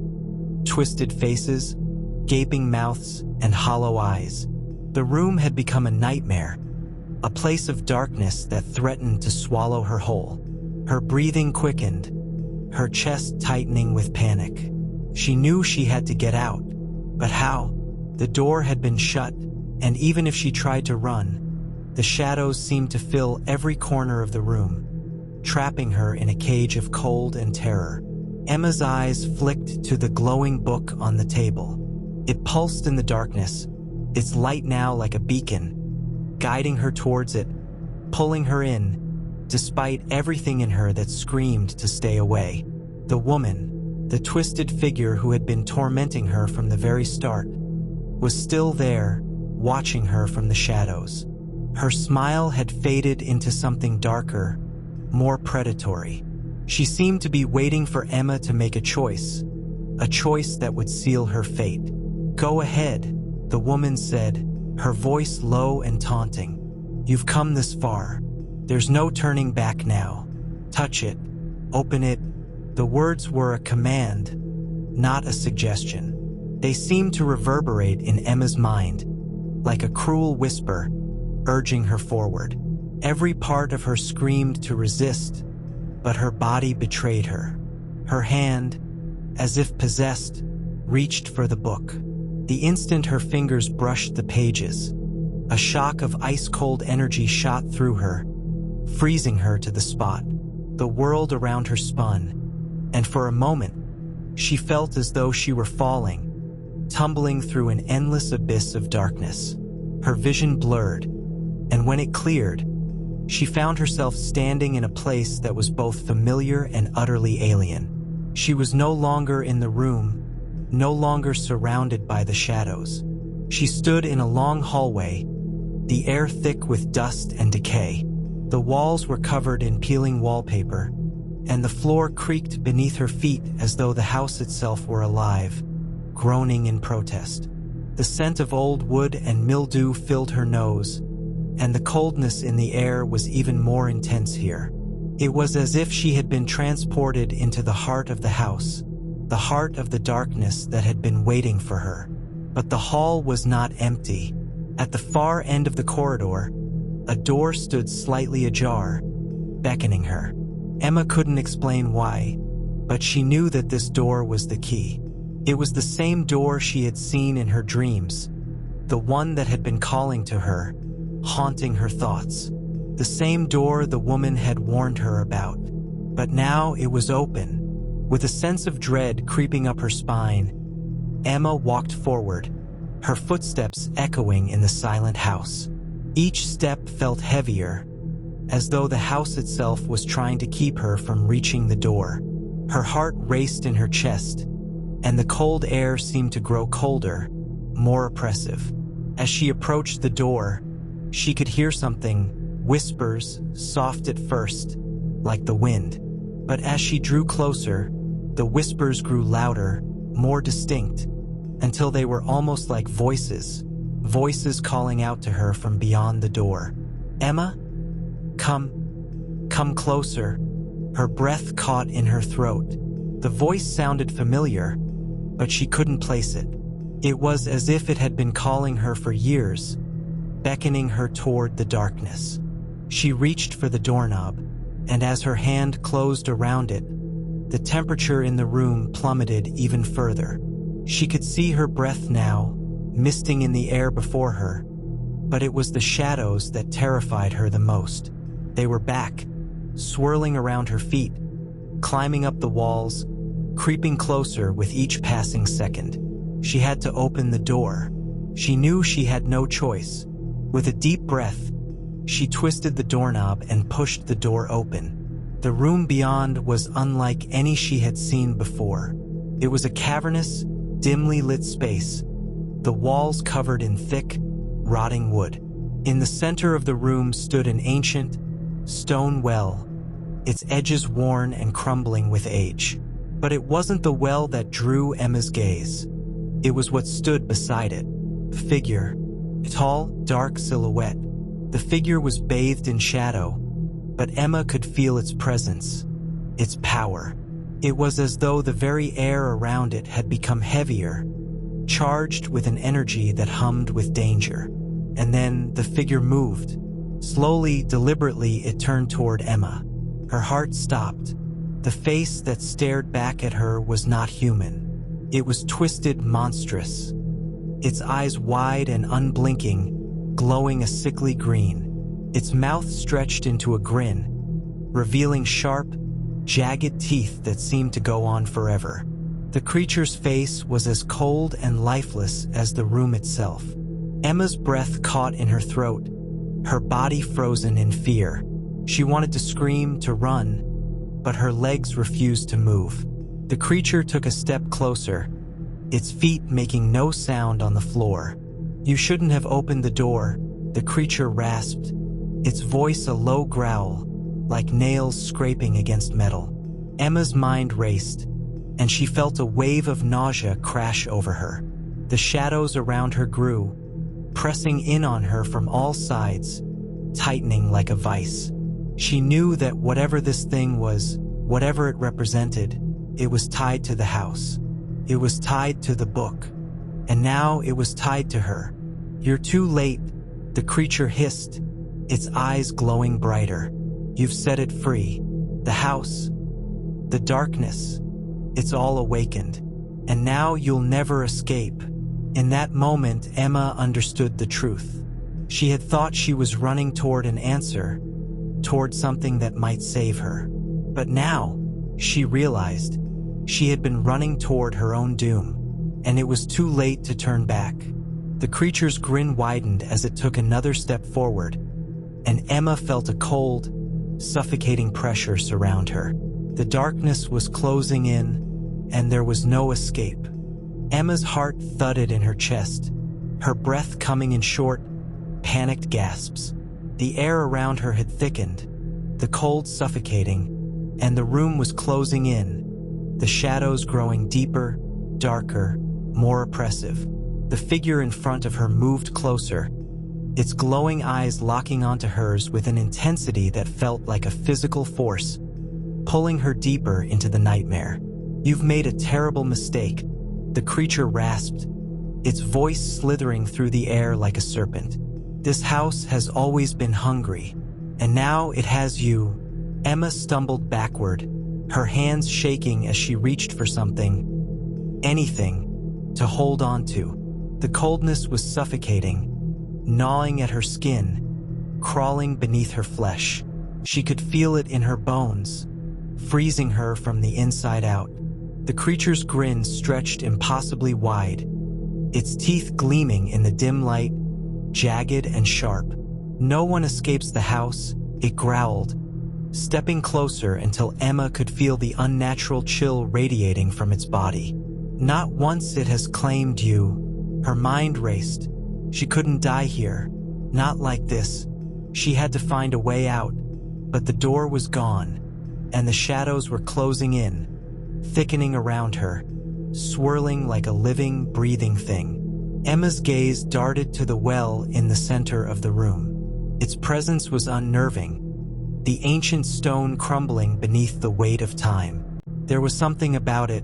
Twisted faces, gaping mouths, and hollow eyes. The room had become a nightmare, a place of darkness that threatened to swallow her whole. Her breathing quickened, her chest tightening with panic. She knew she had to get out, but how? The door had been shut, and even if she tried to run, the shadows seemed to fill every corner of the room, trapping her in a cage of cold and terror. Emma's eyes flicked to the glowing book on the table. It pulsed in the darkness, its light now like a beacon, guiding her towards it, pulling her in, despite everything in her that screamed to stay away. The woman, the twisted figure who had been tormenting her from the very start, was still there, watching her from the shadows. Her smile had faded into something darker, more predatory. She seemed to be waiting for Emma to make a choice that would seal her fate. "Go ahead," the woman said, her voice low and taunting. "You've come this far. There's no turning back now. Touch it. Open it." The words were a command, not a suggestion. They seemed to reverberate in Emma's mind, like a cruel whisper, urging her forward. Every part of her screamed to resist, but her body betrayed her. Her hand, as if possessed, reached for the book. The instant her fingers brushed the pages, a shock of ice-cold energy shot through her, freezing her to the spot. The world around her spun, and for a moment, she felt as though she were falling, tumbling through an endless abyss of darkness. Her vision blurred, and when it cleared, she found herself standing in a place that was both familiar and utterly alien. She was no longer in the room, no longer surrounded by the shadows. She stood in a long hallway, the air thick with dust and decay. The walls were covered in peeling wallpaper, and the floor creaked beneath her feet as though the house itself were alive, groaning in protest. The scent of old wood and mildew filled her nose, and the coldness in the air was even more intense here. It was as if she had been transported into the heart of the house, the heart of the darkness that had been waiting for her. But the hall was not empty. At the far end of the corridor, a door stood slightly ajar, beckoning her. Emma couldn't explain why, but she knew that this door was the key. It was the same door she had seen in her dreams, the one that had been calling to her, haunting her thoughts. The same door the woman had warned her about. But now it was open. With a sense of dread creeping up her spine, Emma walked forward, her footsteps echoing in the silent house. Each step felt heavier, as though the house itself was trying to keep her from reaching the door. Her heart raced in her chest, and the cold air seemed to grow colder, more oppressive. As she approached the door, she could hear something, whispers, soft at first, like the wind. But as she drew closer, the whispers grew louder, more distinct, until they were almost like voices calling out to her from beyond the door. "Emma? Come "Come closer." Her breath caught in her throat. The voice sounded familiar, but she couldn't place it. It was as if it had been calling her for years, beckoning her toward the darkness. She reached for the doorknob, and as her hand closed around it, the temperature in the room plummeted even further. She could see her breath now, misting in the air before her, but it was the shadows that terrified her the most. They were back, swirling around her feet, climbing up the walls, creeping closer with each passing second. She had to open the door. She knew she had no choice. With a deep breath, she twisted the doorknob and pushed the door open. The room beyond was unlike any she had seen before. It was a cavernous, dimly lit space, the walls covered in thick, rotting wood. In the center of the room stood an ancient, stone well, its edges worn and crumbling with age. But it wasn't the well that drew Emma's gaze. It was what stood beside it. A figure, a tall, dark silhouette. The figure was bathed in shadow, but Emma could feel its presence, its power. It was as though the very air around it had become heavier, charged with an energy that hummed with danger. And then the figure moved. Slowly, deliberately, it turned toward Emma. Her heart stopped. The face that stared back at her was not human. It was twisted, monstrous. Its eyes wide and unblinking, glowing a sickly green. Its mouth stretched into a grin, revealing sharp, jagged teeth that seemed to go on forever. The creature's face was as cold and lifeless as the room itself. Emma's breath caught in her throat, her body frozen in fear. She wanted to scream, to run, but her legs refused to move. The creature took a step closer, its feet making no sound on the floor. "You shouldn't have opened the door," the creature rasped, its voice a low growl, like nails scraping against metal. Emma's mind raced, and she felt a wave of nausea crash over her. The shadows around her grew, pressing in on her from all sides, tightening like a vice. She knew that whatever this thing was, whatever it represented, it was tied to the house. It was tied to the book. And now it was tied to her. "You're too late," the creature hissed, its eyes glowing brighter. "You've set it free. The house, the darkness, it's all awakened. And now you'll never escape." In that moment, Emma understood the truth. She had thought she was running toward an answer, toward something that might save her. But now, she realized, she had been running toward her own doom, and it was too late to turn back. The creature's grin widened as it took another step forward, and Emma felt a cold, suffocating pressure surround her. The darkness was closing in, and there was no escape. Emma's heart thudded in her chest, her breath coming in short, panicked gasps. The air around her had thickened, the cold suffocating, and the room was closing in, the shadows growing deeper, darker, more oppressive. The figure in front of her moved closer, its glowing eyes locking onto hers with an intensity that felt like a physical force, pulling her deeper into the nightmare. "You've made a terrible mistake," the creature rasped, its voice slithering through the air like a serpent. "This house has always been hungry, and now it has you." Emma stumbled backward, her hands shaking as she reached for something, anything, to hold on to. The coldness was suffocating, gnawing at her skin, crawling beneath her flesh. She could feel it in her bones, freezing her from the inside out. The creature's grin stretched impossibly wide, its teeth gleaming in the dim light, jagged and sharp. "No one escapes the house," it growled, stepping closer until Emma could feel the unnatural chill radiating from its body. "Not once it has claimed you." Her mind raced. She couldn't die here. Not like this. She had to find a way out. But the door was gone, and the shadows were closing in, thickening around her, swirling like a living, breathing thing. Emma's gaze darted to the well in the center of the room. Its presence was unnerving, the ancient stone crumbling beneath the weight of time. There was something about it,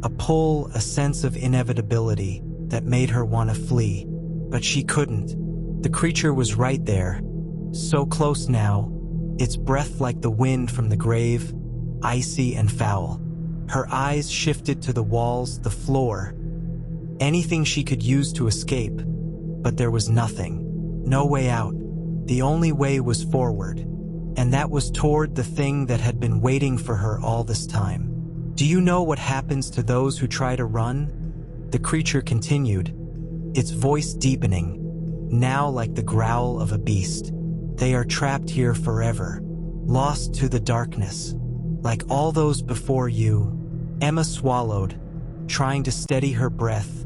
a pull, a sense of inevitability that made her want to flee. But she couldn't. The creature was right there, so close now, its breath like the wind from the grave, icy and foul. Her eyes shifted to the walls, the floor, anything she could use to escape, but there was nothing. No way out. The only way was forward, and that was toward the thing that had been waiting for her all this time. Do you know what happens to those who try to run? The creature continued, its voice deepening, now like the growl of a beast. They are trapped here forever, lost to the darkness. Like all those before you. Emma swallowed, trying to steady her breath,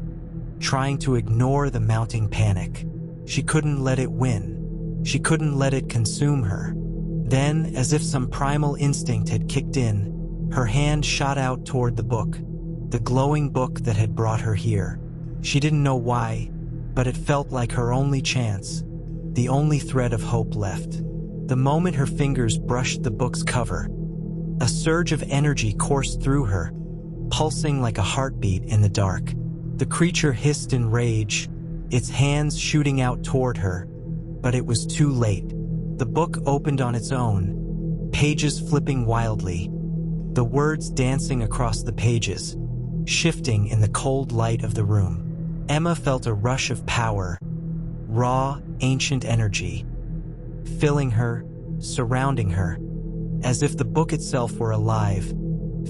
trying to ignore the mounting panic. She couldn't let it win. She couldn't let it consume her. Then, as if some primal instinct had kicked in, her hand shot out toward the book, the glowing book that had brought her here. She didn't know why, but it felt like her only chance, the only thread of hope left. The moment her fingers brushed the book's cover, a surge of energy coursed through her, pulsing like a heartbeat in the dark. The creature hissed in rage, its hands shooting out toward her, but it was too late. The book opened on its own, pages flipping wildly, the words dancing across the pages, shifting in the cold light of the room. Emma felt a rush of power, raw, ancient energy, filling her, surrounding her, as if the book itself were alive,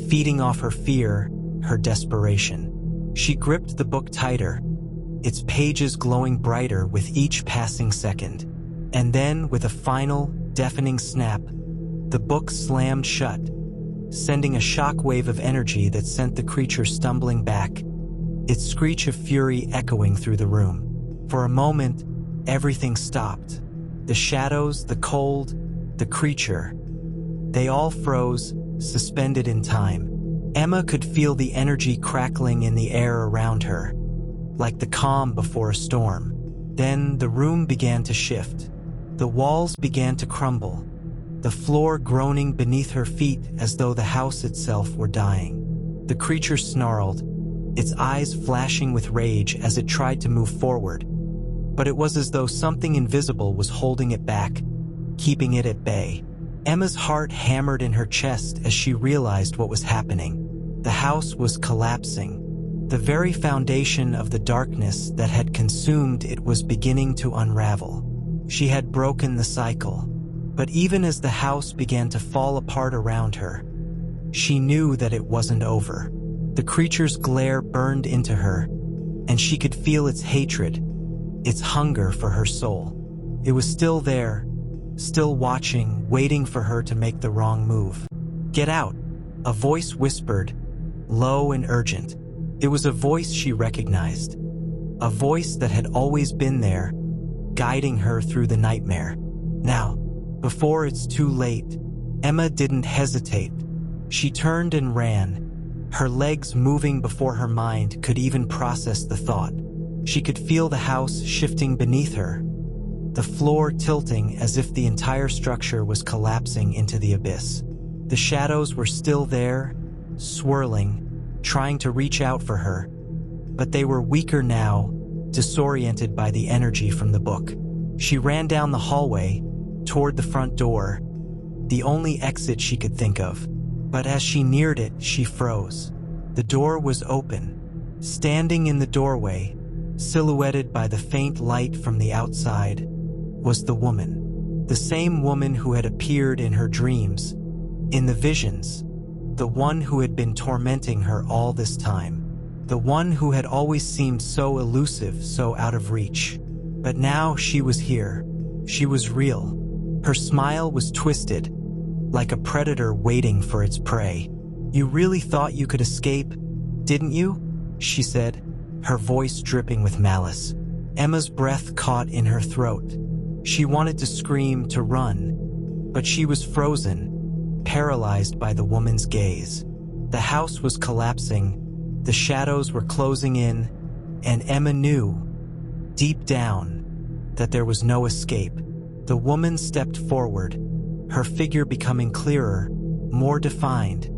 feeding off her fear, her desperation. She gripped the book tighter, its pages glowing brighter with each passing second. And then, with a final, deafening snap, the book slammed shut, sending a shockwave of energy that sent the creature stumbling back, its screech of fury echoing through the room. For a moment, everything stopped. The shadows, the cold, the creature. They all froze, suspended in time. Emma could feel the energy crackling in the air around her, like the calm before a storm. Then the room began to shift. The walls began to crumble, the floor groaning beneath her feet as though the house itself were dying. The creature snarled, its eyes flashing with rage as it tried to move forward, but it was as though something invisible was holding it back, keeping it at bay. Emma's heart hammered in her chest as she realized what was happening. The house was collapsing. The very foundation of the darkness that had consumed it was beginning to unravel. She had broken the cycle. But even as the house began to fall apart around her, she knew that it wasn't over. The creature's glare burned into her, and she could feel its hatred, its hunger for her soul. It was still there, still watching, waiting for her to make the wrong move. "Get out," a voice whispered, low and urgent. It was a voice she recognized, a voice that had always been there, guiding her through the nightmare. Now, before it's too late, Emma didn't hesitate. She turned and ran, her legs moving before her mind could even process the thought. She could feel the house shifting beneath her, the floor tilting as if the entire structure was collapsing into the abyss. The shadows were still there, swirling, trying to reach out for her, but they were weaker now, disoriented by the energy from the book. She ran down the hallway, toward the front door, the only exit she could think of. But as she neared it, she froze. The door was open. Standing in the doorway, silhouetted by the faint light from the outside, was the woman. The same woman who had appeared in her dreams, in the visions, the one who had been tormenting her all this time, the one who had always seemed so elusive, so out of reach. But now she was here. She was real. Her smile was twisted, like a predator waiting for its prey. "You really thought you could escape, didn't you?" she said, her voice dripping with malice. Emma's breath caught in her throat. She wanted to scream, to run, but she was frozen, paralyzed by the woman's gaze. The house was collapsing, the shadows were closing in, and Emma knew, deep down, that there was no escape. The woman stepped forward, her figure becoming clearer, more defined,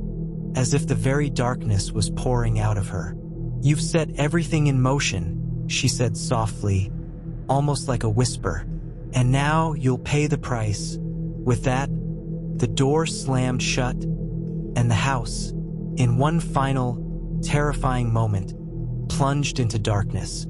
as if the very darkness was pouring out of her. "You've set everything in motion," she said softly, almost like a whisper, "and now you'll pay the price." With that, the door slammed shut, and the house, in one final, terrifying moment, plunged into darkness.